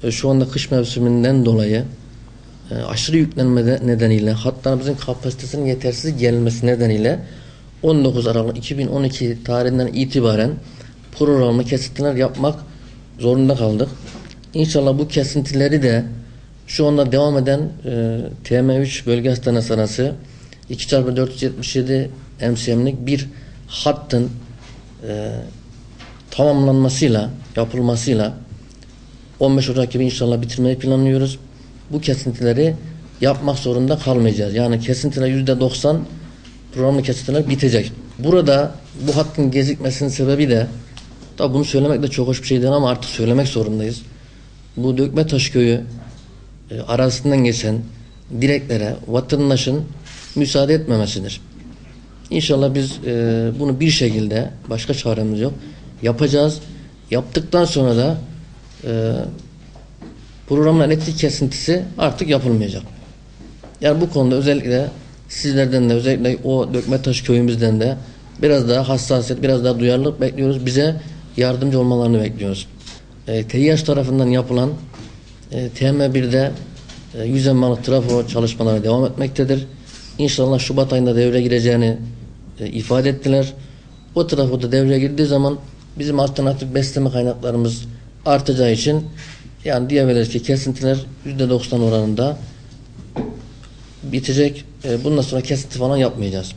şu anda kış mevsiminden dolayı aşırı yüklenme nedeniyle hatlarımızın kapasitesinin yetersiz gelmesi nedeniyle 19 Aralık 2012 tarihinden itibaren programlı kesintiler yapmak zorunda kaldık. İnşallah bu kesintileri de şu anda devam eden TM3 bölge hastanesi arası 2x477 MCM'lik bir hattın tamamlanmasıyla, yapılmasıyla 15 Ocak gibi inşallah bitirmeyi planlıyoruz. Bu kesintileri yapmak zorunda kalmayacağız. Yani kesintiler %90 programlı kesintiler bitecek. Burada bu hattın gecikmesinin sebebi de tabi bunu söylemek de çok hoş bir şey değil ama artık söylemek zorundayız. Bu Dökmetaş Köyü arasından geçen direklere vatandaşın müsaade etmemesidir. İnşallah biz bunu bir şekilde, başka çaremiz yok, yapacağız. Yaptıktan sonra da programla elektrik kesintisi artık yapılmayacak. Yani bu konuda özellikle sizlerden de, özellikle o Dökmetaş köyümüzden de biraz daha hassasiyet, biraz daha duyarlılık bekliyoruz. Bize yardımcı olmalarını bekliyoruz. TİH tarafından yapılan TM1'de 100 emmalık trafo çalışmaları devam etmektedir. İnşallah Şubat ayında devreye gireceğini ifade ettiler. O trafoda devreye girdiği zaman bizim alternatif besleme kaynaklarımız artacağı için yani diyebiliriz ki kesintiler %90 oranında bitecek. Bundan sonra kesinti falan yapmayacağız.